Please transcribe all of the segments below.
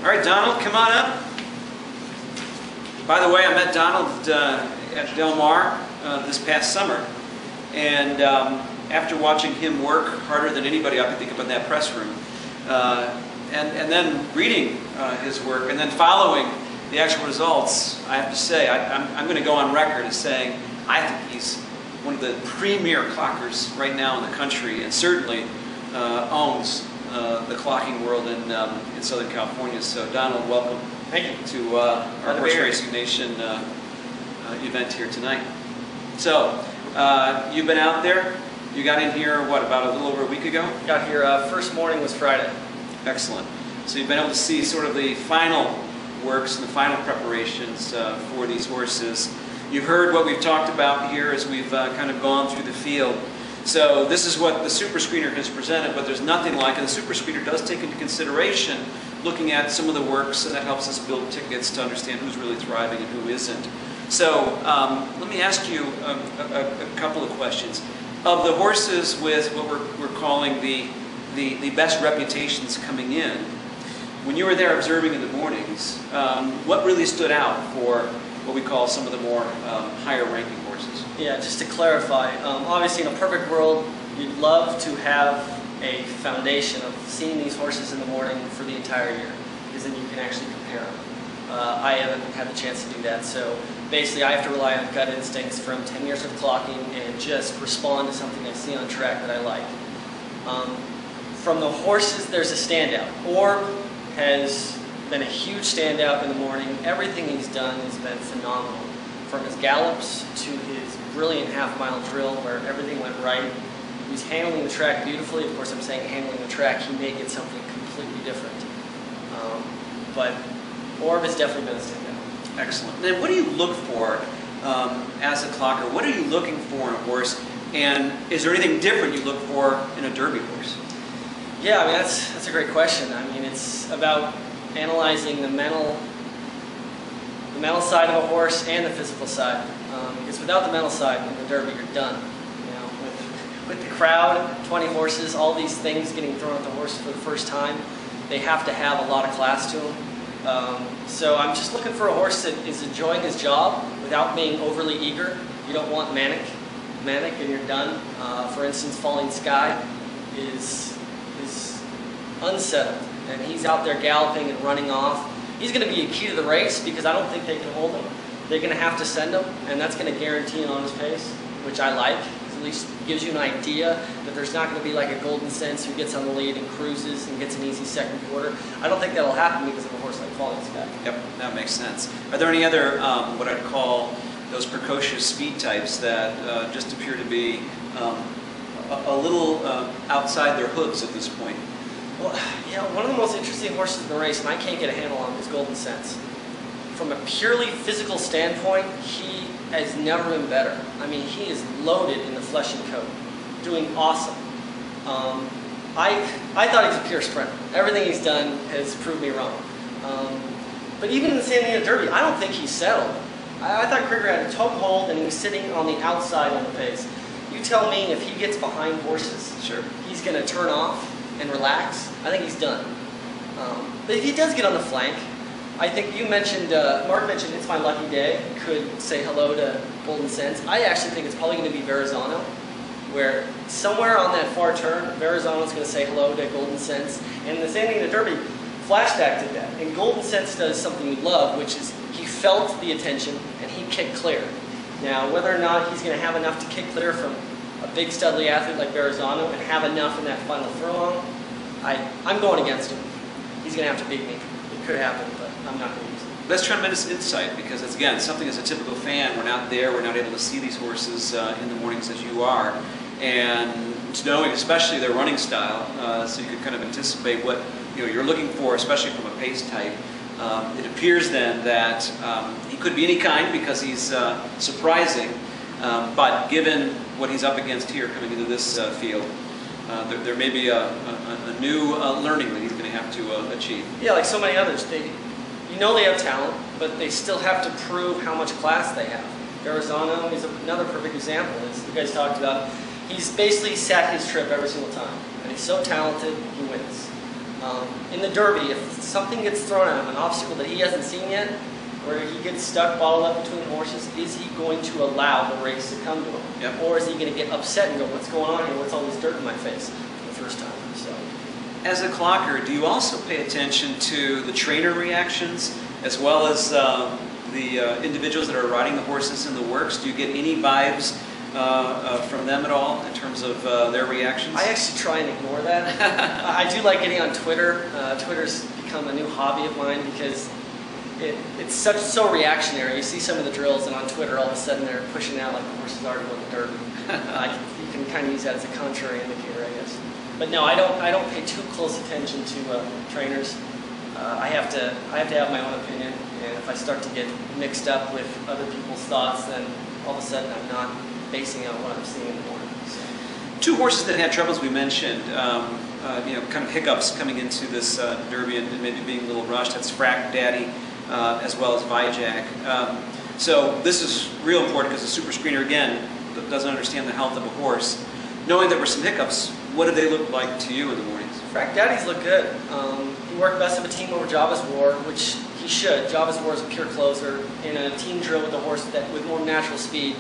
All right, Donald, come on up. By the way, I met Donald at Del Mar this past summer, and after watching him work harder than anybody I could think of in that press room, and then reading his work, and then following the actual results, I have to say, I'm going to go on record as saying I think he's one of the premier clockers right now in the country, and certainly owns the clocking world in Southern California. So, Donald, welcome. Thank you. To our Horse Racing Nation event here tonight. So, you've been out there. You got in here, what, about a little over a week ago? Got here, first morning was Friday. Excellent. So you've been able to see sort of the final works and the final preparations for these horses. You've heard what we've talked about here as we've kind of gone through the field. So this is what the Super Screener has presented, but there's nothing like it. The Super Screener does take into consideration looking at some of the works, and that helps us build tickets to understand who's really thriving and who isn't. So let me ask you a couple of questions. Of the horses with what we're calling the best reputations coming in, when you were there observing in the mornings, what really stood out for what we call some of the more higher ranking horses? Yeah, just to clarify, obviously in a perfect world, you'd love to have a foundation of seeing these horses in the morning for the entire year, because then you can actually compare them. I haven't had the chance to do that, so basically I have to rely on gut instincts from 10 years of clocking and just respond to something I see on track that I like. From the horses, there's a standout. Orb has been a huge standout in the morning. Everything he's done has been phenomenal. From his gallops to his brilliant half-mile drill where everything went right. He's handling the track beautifully. Of course, I'm saying handling the track. He may get something completely different. But Orb has definitely been a standout. Excellent. Then what do you look for as a clocker? What are you looking for in a horse? And is there anything different you look for in a Derby horse? Yeah, I mean, that's a great question. I mean, it's about analyzing the mental side of a horse and the physical side. Because without the mental side in the Derby, you're done. You know, with the crowd, 20 horses, all these things getting thrown at the horse for the first time, they have to have a lot of class to them. So I'm just looking for a horse that is enjoying his job without being overly eager. You don't want manic and you're done. For instance, Falling Sky is unsettled, and he's out there galloping and running off. He's going to be a key to the race because I don't think they can hold him. They're going to have to send him, and that's going to guarantee an honest pace, which I like. At least gives you an idea that there's not going to be like a Golden Sense who gets on the lead and cruises and gets an easy second quarter. I don't think that'll happen because of a horse like Falling Sky. Yep, that makes sense. Are there any other, what I'd call those precocious speed types that just appear to be a little outside their hooves at this point? Well, you know, one of the most interesting horses in the race, and I can't get a handle on, is Golden Sense. From a purely physical standpoint, he has never been better. I mean, he is loaded in the flesh and coat, doing awesome. I thought he was a pure sprinter. Everything he's done has proved me wrong. But even in the San Diego Derby, I don't think he settled. I thought Krieger had a toehold and he was sitting on the outside on the pace. You tell me if he gets behind horses, sure, he's going to turn off and relax. I think he's done. But if he does get on the flank, I think you mentioned, Mark mentioned It's My Lucky Day could say hello to Golden Sense. I actually think it's probably going to be Verrazano, where somewhere on that far turn, Verrazano's going to say hello to Golden Sense. And the same thing in the Derby, Flashback did that. And Golden Sense does something you love, which is he felt the attention and he kicked clear. Now, whether or not he's going to have enough to kick clear from a big studly athlete like Verrazano and have enough in that final furlong, I'm going against him. He's going to have to beat me. It could happen, but I'm not going to use it. That's tremendous insight because it's, again, something as a typical fan, we're not there, we're not able to see these horses in the mornings as you are. And knowing especially their running style, so you can kind of anticipate what you're looking for, especially from a pace type. It appears then that he could be any kind because he's surprising, but given what he's up against here coming into this field, there may be a new learning that he's going to have to achieve. Yeah, like so many others, you know they have talent, but they still have to prove how much class they have. Verrazano is another perfect example, as you guys talked about. He's basically sat his trip every single time, and he's so talented, he wins. In the Derby, if something gets thrown at him, an obstacle that he hasn't seen yet, where he gets stuck, bottled up between horses, is he going to allow the race to come to him? Yep. Or is he going to get upset and go, what's going on here? What's all this dirt in my face for the first time? So, as a clocker, do you also pay attention to the trainer reactions as well as the individuals that are riding the horses in the works? Do you get any vibes from them at all in terms of their reactions? I actually try and ignore that. I do like getting on Twitter. Twitter's become a new hobby of mine because it's so reactionary. You see some of the drills, and on Twitter, all of a sudden they're pushing out like the horses already won the Derby. You can kind of use that as a contrary indicator, I guess. But no, I don't pay too close attention to trainers. I have to have my own opinion, and if I start to get mixed up with other people's thoughts, then all of a sudden I'm not basing out what I'm seeing in the morning. So. Two horses that had troubles we mentioned, kind of hiccups coming into this Derby and maybe being a little rushed. That's Frack Daddy as well as Vijak. So this is real important because the super screener, again, doesn't understand the health of a horse. Knowing there were some hiccups, what do they look like to you in the mornings? Frack Daddy's look good. He worked best of a team over Java's War, which he should. Java's War is a pure closer. In a team drill with a horse with more natural speed,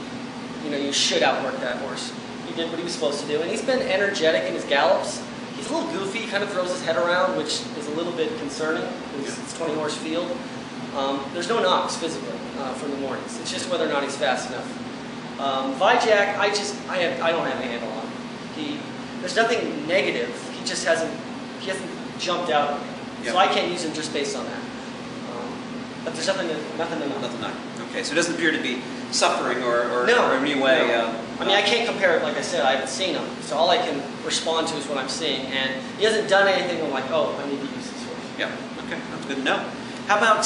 you should outwork that horse. He did what he was supposed to do, and he's been energetic in his gallops. He's a little goofy, he kind of throws his head around, which is a little bit concerning because it's a 20-horse field. There's no knocks physically from the mornings. It's just whether or not he's fast enough. Vijak, I don't have a handle on him. There's nothing negative. He hasn't jumped out at me. Yep. So I can't use him just based on that. But there's nothing to knock. Nothing to knock. Okay, so it doesn't appear to be suffering or no, in any way. No. I can't compare it. Like I said, I haven't seen him, so all I can respond to is what I'm seeing. And he hasn't done anything. I'm like, oh, I need to use this horse. Yeah. Okay, that's good to know. How about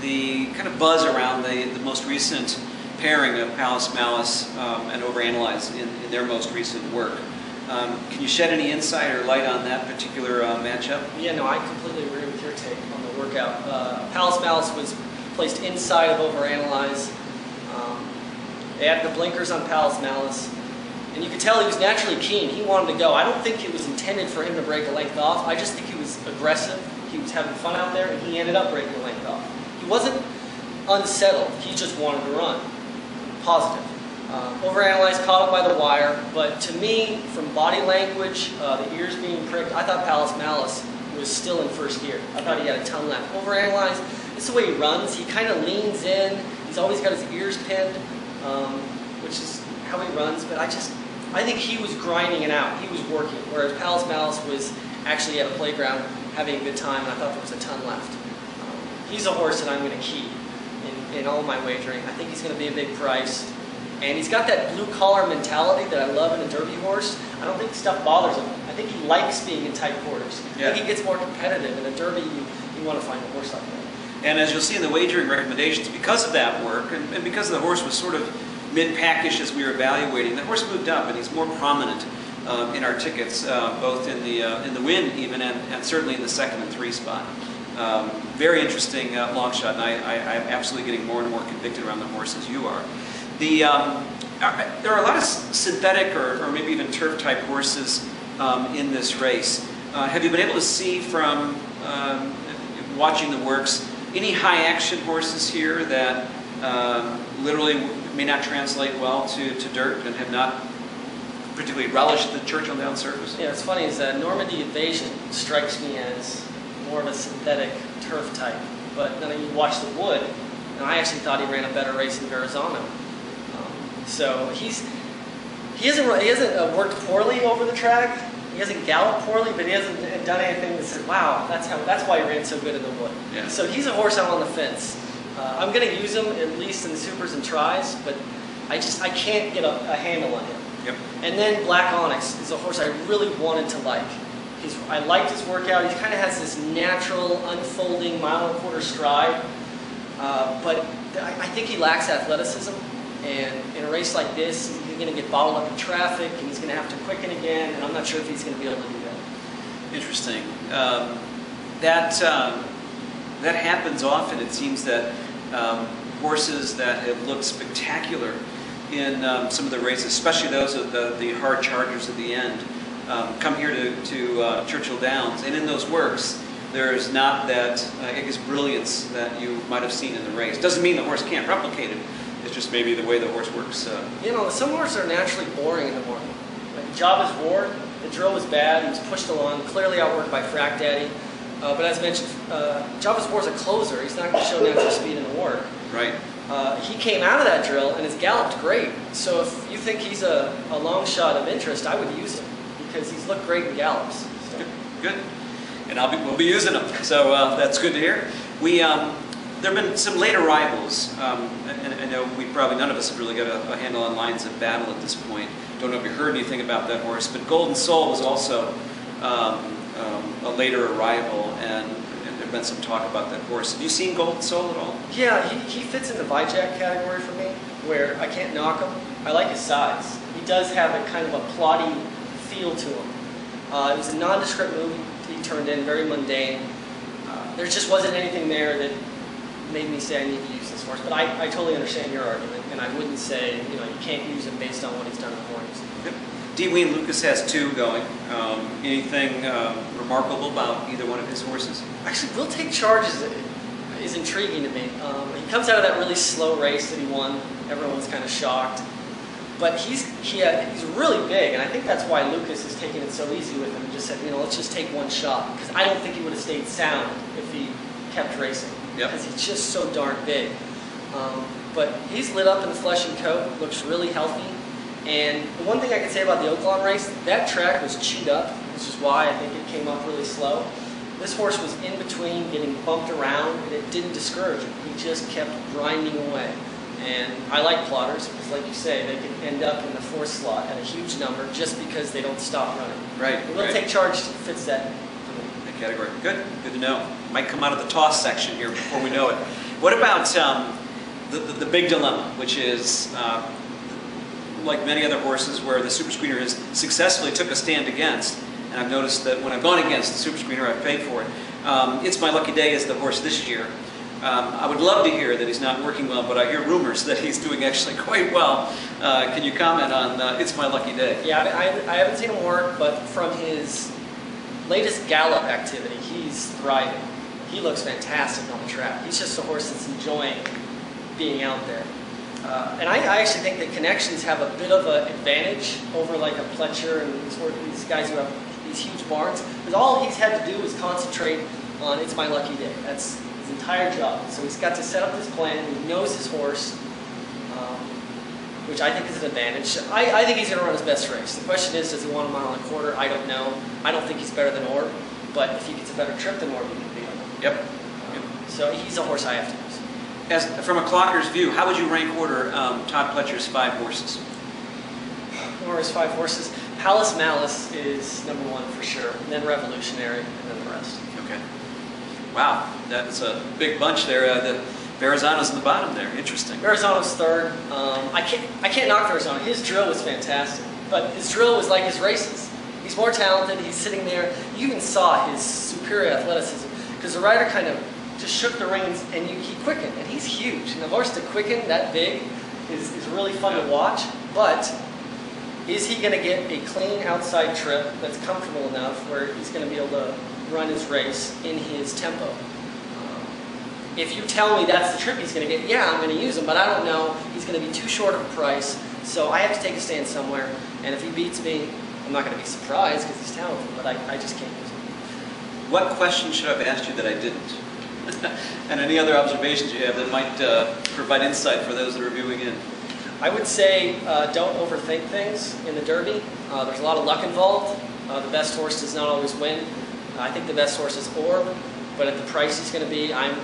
the kind of buzz around the most recent pairing of Palace Malice and Overanalyze in their most recent work? Can you shed any insight or light on that particular matchup? Yeah, no, I completely agree with your take on the workout. Palace Malice was placed inside of Overanalyze. They added the blinkers on Palace Malice, and you could tell he was naturally keen. He wanted to go. I don't think it was intended for him to break a length off. I just think he was aggressive. He was having fun out there, and he ended up breaking a length off. He wasn't unsettled. He just wanted to run. Positive. Overanalyze caught him by the wire, but to me, from body language, the ears being pricked, I thought Palace Malice was still in first gear. I thought he had a ton left. Overanalyze, it's the way he runs. He kind of leans in. He's always got his ears pinned, which is how he runs. But I think he was grinding it out. He was working, whereas Palace Malice was actually at a playground having a good time, and I thought there was a ton left. He's a horse that I'm going to keep in all my wagering. I think he's going to be a big price. And he's got that blue-collar mentality that I love in a Derby horse. I don't think stuff bothers him. I think he likes being in tight quarters. Yeah. I think he gets more competitive. In a Derby, you want to find a horse like that. And as you'll see in the wagering recommendations, because of that work, and because the horse was sort of mid-packish as we were evaluating, the horse moved up, and he's more prominent in our tickets, both in the win even, and certainly in the 2nd and 3 spot. Very interesting long shot, and I'm absolutely getting more and more convicted around the horse as you are. There are a lot of synthetic or maybe even turf-type horses in this race. Have you been able to see from watching the works any high-action horses here that literally may not translate well to dirt and have not particularly relished the Churchill Down surface? Yeah, what's funny is that Normandy Invasion strikes me as more of a synthetic turf type, but then you watch the Wood, and I actually thought he ran a better race than Verrazano. So he hasn't worked poorly over the track. He hasn't galloped poorly, but he hasn't done anything that said, "Wow, that's why he ran so good in the Wood." Yeah. So he's a horse I'm on the fence. I'm going to use him at least in the supers and tries, but I can't get a handle on him. Yep. And then Black Onyx is a horse I really wanted to like. I liked his workout. He kind of has this natural, unfolding mile-and-a-quarter stride, but I think he lacks athleticism. And in a race like this, he's going to get bottled up in traffic, and he's going to have to quicken again, and I'm not sure if he's going to be able to do that. Interesting. That happens often. It seems that horses that have looked spectacular in some of the races, especially those of the hard chargers at the end, come here to Churchill Downs, and in those works, there's not that, I guess, brilliance that you might have seen in the race. Doesn't mean the horse can't replicate it. It's just maybe the way the horse works. You know, some horses are naturally boring in the morning. Like Java's Ward, the drill was bad. He was pushed along, clearly outworked by Frack Daddy. But as mentioned, Java's Ward's a closer. He's not going to show natural speed in the ward. Right. He came out of that drill and has galloped great. So if you think he's a long shot of interest, I would use him because he's looked great in gallops. So. Good. And we'll be using him. So that's good to hear. There have been some late arrivals, and I know none of us have really got a handle on Lines of Battle at this point. Don't know if you heard anything about that horse, but Golden Soul was also a later arrival, and there have been some talk about that horse. Have you seen Golden Soul at all? Yeah, he fits in the Vijack category for me, where I can't knock him. I like his size. He does have a kind of a plotty feel to him. It was a nondescript move he turned in, very mundane. There just wasn't anything there that made me say I need to use this horse. But I totally understand your argument, and I wouldn't say you can't use him based on what he's done in the mornings. Yep. D. Ween Lucas has 2 going. Anything remarkable about either one of his horses? Actually, Will Take Charge is intriguing to me. He comes out of that really slow race that he won. Everyone was kind of shocked. But he's really big, and I think that's why Lucas is taking it so easy with him and just said, let's just take one shot. Because I don't think he would have stayed sound if he kept racing. Yep. Because he's just so darn big. But he's lit up in the flesh and coat, looks really healthy. And the one thing I can say about the Oaklawn race, that track was chewed up, which is why I think it came up really slow. This horse was in between, getting bumped around, and it didn't discourage him. He just kept grinding away. And I like plotters, because like you say, they can end up in the 4th slot at a huge number just because they don't stop running. Right. Will Take Charge fits that category. Good to know. Might come out of the toss section here before we know it. What about the big dilemma, which is like many other horses where the Super Screener has successfully took a stand against, and I've noticed that when I've gone against the Super Screener, I've paid for it. It's My Lucky Day is the horse this year. I would love to hear that he's not working well, but I hear rumors that he's doing actually quite well. Can you comment on It's My Lucky Day? Yeah, I haven't seen him work, but from his latest gallop activity, he's thriving. He looks fantastic on the track. He's just a horse that's enjoying being out there. And I actually think that Connections have a bit of an advantage over like a Pletcher and these guys who have these huge barns. Because all he's had to do is concentrate on It's My Lucky Day. That's his entire job. So he's got to set up this plan. He knows his horse, which I think is an advantage. I think he's going to run his best race. The question is, does he want a mile and a quarter? I don't know. I don't think he's better than Orb, but if he gets a better trip than Orb, he can beat him. Yep. So he's a horse I have to use. From a clocker's view, how would you rank order Todd Pletcher's 5 horses? Or his 5 horses? Palace Malice is #1 for sure, and then Revolutionary, and then the rest. Okay. Wow, that's a big bunch there. The Verrazano's in the bottom there. Interesting. Verrazano's 3rd. I can't knock Verrazano. His drill was fantastic, but his drill was like his races. He's more talented. He's sitting there. You even saw his superior athleticism because the rider kind of just shook the reins and he quickened, and he's huge. And the horse to quicken that big is really fun to watch. But is he going to get a clean outside trip that's comfortable enough where he's going to be able to run his race in his tempo? If you tell me that's the trip he's going to get, yeah, I'm going to use him, but I don't know. He's going to be too short of a price, so I have to take a stand somewhere. And if he beats me, I'm not going to be surprised because he's talented, but I just can't use him. What question should I have asked you that I didn't? And any other observations you have that might provide insight for those that are viewing in? I would say don't overthink things in the Derby. There's a lot of luck involved. The best horse does not always win. I think the best horse is Orb, but at the price he's going to be, I'm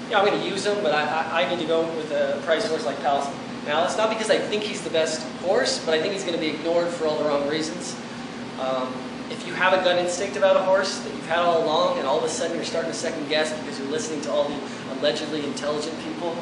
going to use him, but I need to go with a price horse like Palace Malice. Not because I think he's the best horse, but I think he's going to be ignored for all the wrong reasons. If you have a gut instinct about a horse that you've had all along, and all of a sudden you're starting to second guess because you're listening to all the allegedly intelligent people,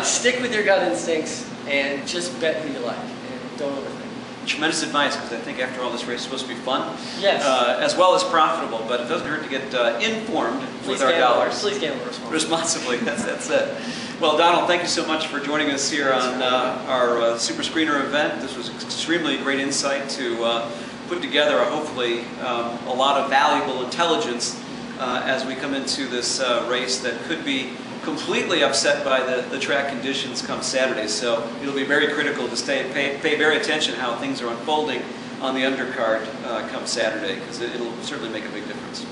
stick with your gut instincts and just bet who you like, and don't overthink. Tremendous advice, because I think after all this race is supposed to be fun, yes, as well as profitable, but it doesn't hurt to get informed with our dollars. Please gamble responsibly. That's it. Well, Donald, thank you so much for joining us here on our Super Screener event. This was extremely great insight to put together, hopefully, a lot of valuable intelligence as we come into this race that could be completely upset by the track conditions come Saturday. So it'll be very critical to pay very attention how things are unfolding on the undercard come Saturday, because it'll certainly make a big difference.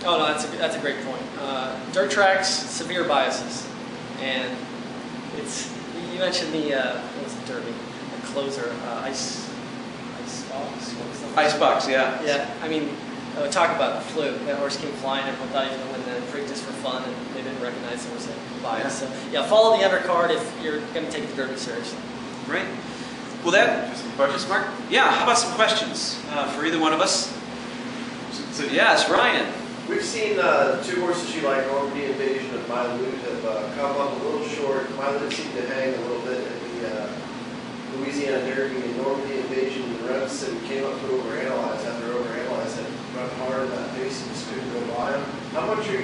Oh no, that's a great point. Dirt tracks, severe biases, and you mentioned the what was the Derby, the closer, ice box. What was that? Ice box, yeah. Yeah, I mean, talk about the fluke. That horse came flying, everyone thought he was going to win the Preakness for fun, and they didn't recognize there was a bias. Yeah. So yeah, follow the undercard if you're going to take the Derby seriously. Great. Well, just Mark. Yeah. How about some questions for either one of us? Yes, Ryan. We've seen two horses you like, Normandy Invasion and My Loot, have come up a little short. My Loot seemed to hang a little bit at the Louisiana Derby, and Normandy Invasion and the reps and came up to overanalyze. After overanalyze, had run hard in that pace and just couldn't go by him. How much are you